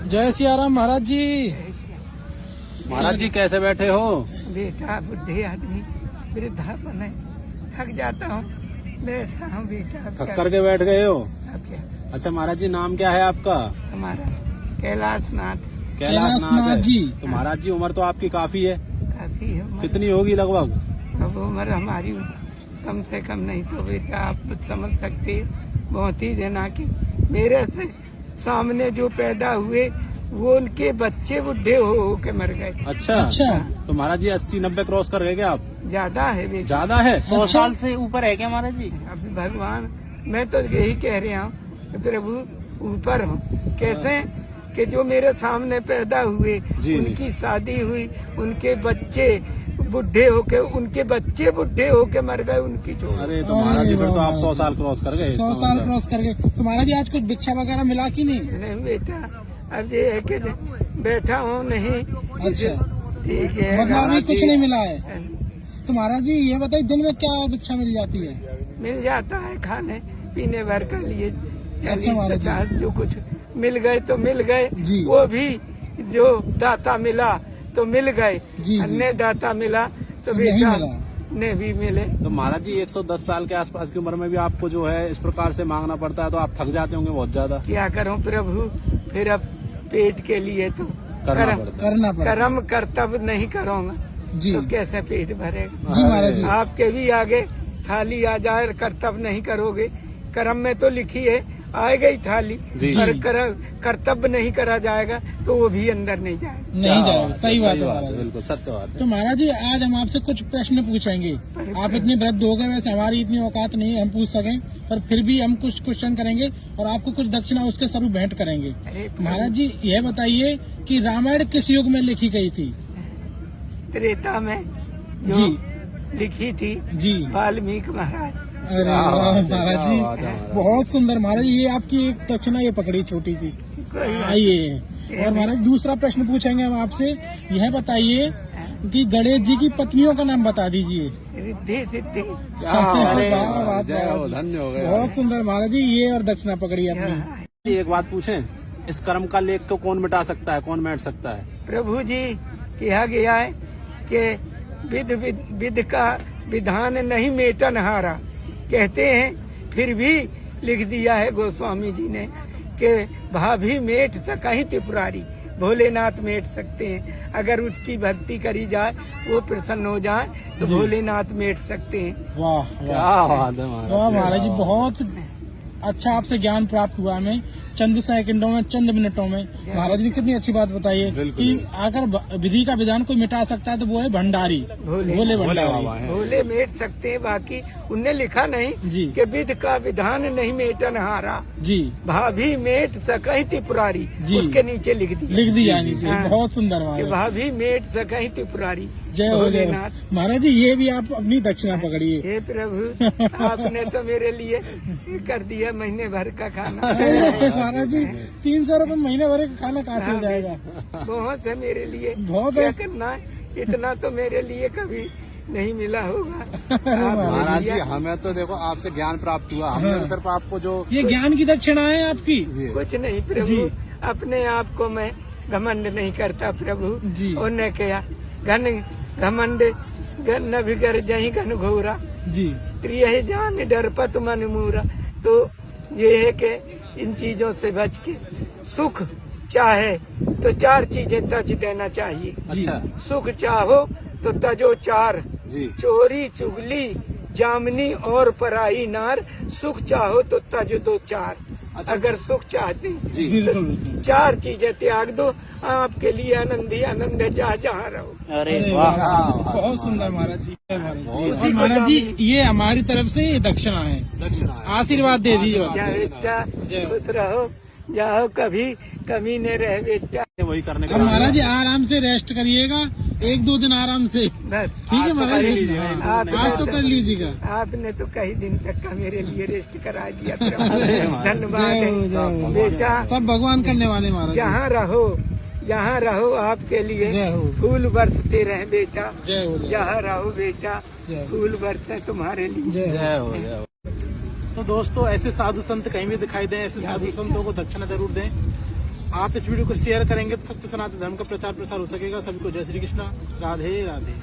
जय सियाराम महाराज जी। महाराज जी कैसे बैठे हो? बेटा बुढ़े आदमी वृद्धापन है, थक जाता हूँ, बैठा हूँ बेटा। थक करके बैठ गए हो? अब क्या? अच्छा महाराज जी, नाम क्या है आपका? हमारा कैलाशनाथ। कैलाशनाथ है। जी। तो महाराज जी उम्र तो आपकी काफी है, काफी है उम्र। कितनी होगी लगभग? अब उम्र हमारी कम से कम नहीं तो बेटा आप समझ सकते हैं, बहुत ही जना कि मेरे से सामने जो पैदा हुए वो उनके बच्चे बुढ़े हो के मर गए। अच्छा अच्छा। तो महाराज जी 80-90 क्रॉस कर गए क्या आप? ज्यादा है बेटा, ज्यादा है? 100 साल से ऊपर है क्या महाराज जी? अभी भगवान, मैं तो यही कह रहा हूँ कि प्रभु ऊपर हो। कैसे कि जो मेरे सामने पैदा हुए जी। उनकी शादी हुई, उनके बच्चे बुढ़े होके, उनके बच्चे बुढ़े होके मर गए, उनकी छोड़। अरे तो महाराज जी फिर तो आप 100 साल क्रॉस कर गए। 100 साल क्रॉस कर गए। तो महाराज जी आज कुछ भिक्षा वगैरह मिला कि नहीं? नहीं बेटा, अब ये है कि बैठा हूँ नहीं। अच्छा, ठीक है, मतलब अभी कुछ जी। नहीं मिला है। तो महाराज जी ये बताइए दिन में क्या भिक्षा मिल जाती है? मिल जाता है खाने पीने भर के लिए। अच्छा महाराज जी। 50 जो कुछ मिल गए तो मिल गए, जी। वो भी जो दाता मिला तो मिल गए, जी। अन्य दाता मिला तो नहीं बेटा मिला। ने भी मिले। तो महाराज जी 110 साल के आसपास की उम्र में भी आपको जो है इस प्रकार से मांगना पड़ता है, तो आप थक जाते होंगे बहुत ज्यादा। क्या करूं प्रभु, फिर अब पेट के लिए तो करना पड़ता है। करना पड़ेगा। कर्म कर्तव्य नहीं करूंगा जी तो कैसे पेट भरेगा। जी महाराज जी। आपके भी आगे थाली आ जाए, कर्तव्य नहीं करोगे, कर्म में तो लिखी है आएगा ही थाली, जी। पर कर्तव्य नहीं करा जाएगा तो वो भी अंदर नहीं जाएगा। नहीं जाएगा, सही बात है महाराज जी। बिल्कुल सत्य बात है। तो महाराज जी आज हम आपसे कुछ प्रश्न पूछेंगे। आप इतने वृद्ध हो गए, वैसे हमारी इतनी औकात नहीं है हम पूछ सकें, पर फिर भी हम कुछ क्वेश्चन करेंगे और आपको कुछ दक्षिणा उसके स्वरूप भेंट करेंगे। अरे महाराज जी यह बताइए कि रामायण किस युग में लिखी गई थी? त्रेता में जो जी लिखी थी जी। वाल्मीकि महाराज। अरे क्या वाह बात है, महाराज क्या जी, बात है महाराज। बहुत सुंदर महाराज जी। ये आपकी एक दक्षिणा ये पकड़ी छोटी सी। कोई बात आइए और महाराज दूसरा प्रश्न पूछेंगे हम आपसे। यह बताइए कि गणेश जी की पत्नियों का नाम बता दीजिए। रिद्धि सिद्धि। क्या बात है, वाह, वाह, जय हो, महाराज जी। धन्य हो गए। बहुत सुंदर महाराज जी, ये और दक्षिणा पकड़ी अपनी। एक बात पूछें, इस कर्म का लेख को कौन मिटा सकता है, कौन मिट सकता है? प्रभु जी कहा गया है कि विध का विधान नहीं मेटन हारा, कहते हैं फिर भी लिख दिया है गोस्वामी जी ने कि भाभी मेट सकहीं त्रिपुरारी, भोलेनाथ मेट सकते हैं। अगर उसकी भक्ति करी जाए, वो प्रसन्न हो जाए तो भोलेनाथ मेट सकते हैं। वाह क्या वाह बात है महाराज। वाह महाराज जी, बहुत अच्छा आपसे ज्ञान प्राप्त हुआ हमें चंद सेकंडों में, चंद मिनटों में। महाराज जी कितनी अच्छी बात बताइए बिल्कुल। कि अगर विधि का विधान कोई मिटा सकता है तो वो है भंडारी, भोले भोले बाबा भंडारी। है। भोले मेट सकते हैं, बाकी उनने लिखा नहीं जी। कि विध का विधान नहीं मेटन हारा, जी भाभी मेट सकहीं त्रिपुरारी, जी। उसके नीचे लिख दिया लिख दिया नीचे। हाँ। बहुत सुंदर कि महाराज। भाभी मेट सकहीं त्रिपुरारी। जय हो जय भोलेनाथ। हो। महाराज जी ये भी आप अपनी दक्षिणा पकड़िए। हे प्रभु, आपने तो मेरे लिए कर दिया महीने भर का खाना। महाराज जी 300 रुपए महीने भर का खाना कहाँ से हो जाएगा? बहुत है मेरे लिए, बहुत क्या है। करना है, इतना तो मेरे लिए कभी नहीं मिला होगा। महाराज आपने जी दिया। हमें तो देखो आपसे ज्ञान प्राप्त हुआ, हमने तो सिर्फ आपको जो ये ज्ञान की दक्षिणा है आपकी। कुछ नहीं जी। प्रभु, अपने आप को मैं घमंड नहीं करता प्रभु। जी। उन्हें क्या घन घमंड न बिगर जही घन घोरा, जी प्रिय जान डरपत मन मूरा। तो ये है कि इन चीजों से बच के सुख चाहे तो 4 चीजें तज देना चाहिए। अच्छा सुख चाहो तो तजो 4, जी चोरी चुगली जामनी और पराई नार। सुख चाहो तो तज दो 4। अच्छा। अगर सुख चाहते जी बिल्कुल बिल्कुल। 4 चीजें त्याग दो, आपके लिए आनंद ही आनंद है, जहाँ रहो। अरे अरे वाह, वाह, बहुत सुंदर महाराज जी। महाराज जी। बहुत और महाराज जी ये हमारी तरफ से ये दक्षिणा है, दक्षिणा है। आशीर्वाद दे दीजिए बस। जा बेटा, जय हो। खुश रहो, जाओ, कभी कमी न रहे बेटा। वही करने अब का महाराज जी आराम से रेस्ट करिएगा, 1-2 दिन आराम से। बस ठीक है महाराज कर जी, लीजिए, हाँ, आप आज तो कर लीजिएगा। आपने तो कई दिन तक का मेरे लिए रेस्ट करा दिया अरे प्रभु। धन्यवाद जय हो, जय हो। है बेटा। सब भगवान करने वाले महाराज जी। जहाँ रहो आपके लिए जय हो। फूल बरसते रहे बेटा। जय हो जय हो। जहाँ रहो बेटा, जय हो। फूल बरसे तुम्हारे लिए। जय हो। जय हो जय हो। तो दोस्तों ऐसे साधु संत कहीं भी दिखाई दें, ऐसे साधु संतों को दक्षिणा जरूर दें। आप इस वीडियो को शेयर करेंगे तो सत्य सनातन धर्म का प्रचार प्रसार हो सकेगा। सभी को जय श्री कृष्णा, राधे राधे।